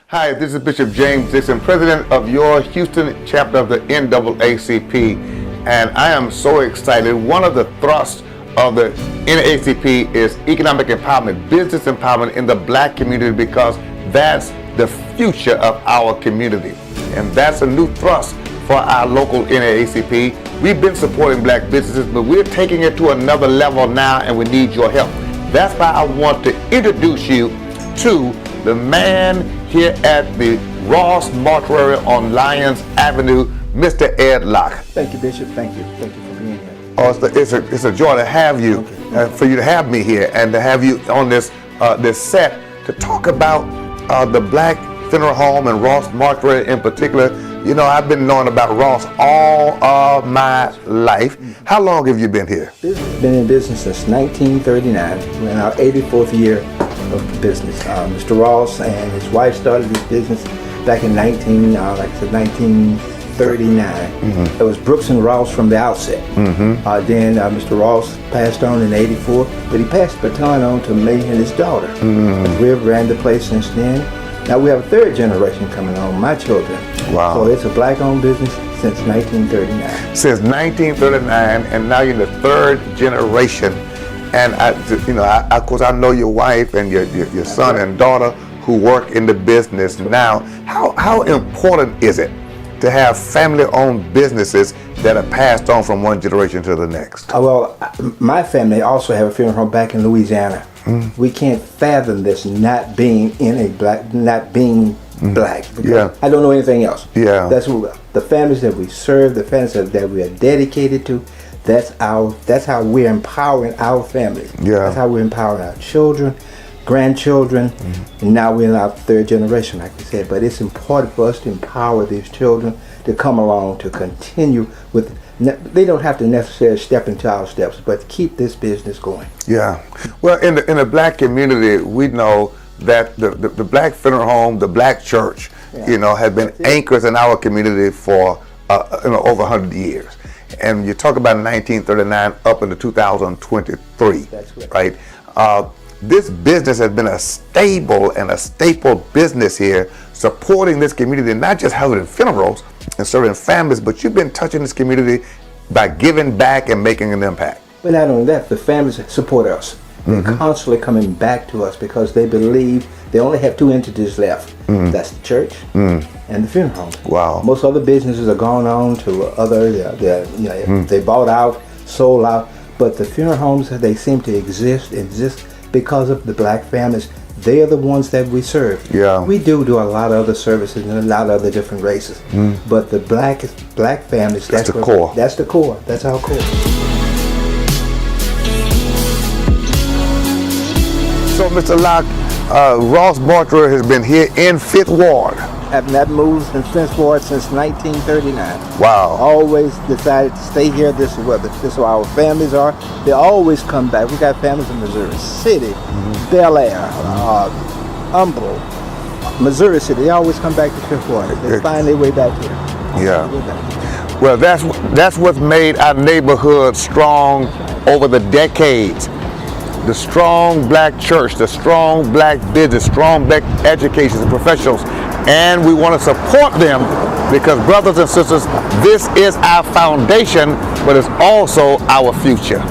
Hi, this is Bishop James Dixon, president of your Houston chapter of the NAACP, and I am so excited. One of the thrusts of the NAACP is economic empowerment, business empowerment in the black community, because that's the future of our community. And that's a new thrust for our local NAACP. We've been supporting black businesses, but we're taking it to another level now, and we need your help. That's why I want to introduce you to the man here at the Ross Mortuary on Lyons Avenue, Mr. Ed Locke. Thank you, Bishop. Thank you. Thank you for being here. Oh, it's a joy to have you, for you to have me here, and to have you on this set to talk about the Black Funeral Home and Ross Mortuary in particular. You know, I've been knowing about Ross all of my life. How long have you been here? Been in business since 1939. We're in our 84th year of business. Mr. Ross and his wife started this business back in 1939. It was Brooks and Ross from the outset. Then Mr. Ross passed on in 84, but he passed the baton on to me and his daughter. We've ran the place since then. Now we have a third generation coming on, my children. Wow. So it's a black-owned business since 1939. Since 1939, and now you're in the third generation. And of course, I know your wife and your son and daughter who work in the business now. How important is it to have family-owned businesses that are passed on from one generation to the next? Well, my family also have a funeral home back in Louisiana. We can't fathom this not being black. I don't know anything else. Yeah. That's what, the families that we serve, the families that we are dedicated to. That's how we're empowering our families. Yeah. That's how we're empowering our children, grandchildren, and now we're in our third generation, like we said. But it's important for us to empower these children to come along, to continue with. They don't have to necessarily step into our steps, but keep this business going. Yeah. Well, in the black community, we know that the black funeral home, the black church, have been anchors in our community for over 100 years. And you talk about 1939 up into 2023. That's right? This business has been a stable and a staple business here, supporting this community, not just having funerals and serving families, but you've been touching this community by giving back and making an impact. But not only that, the families support us. They're constantly coming back to us because they believe they only have two entities left. That's the church and the funeral home. Wow. Most other businesses are going on to other, they bought out, sold out, but the funeral homes, they seem to exist because of the black families. They are the ones that we serve. Yeah. We do a lot of other services and a lot of other different races, but the black families, that's the core. That's the core. That's our core. So, Mr. Locke, Ross Mortuary has been here in 5th Ward. Having that moved in 5th Ward since 1939. Wow. Always decided to stay here. This is where our families are. They always come back. We got families in Missouri City, Bel Air, Humble, Missouri City. They always come back to 5th Ward. They find their way back here. Yeah. Well, that's what's made our neighborhood strong over the decades. The strong black church, the strong black business, strong black education and professionals, and we want to support them because, brothers and sisters, this is our foundation, but it's also our future.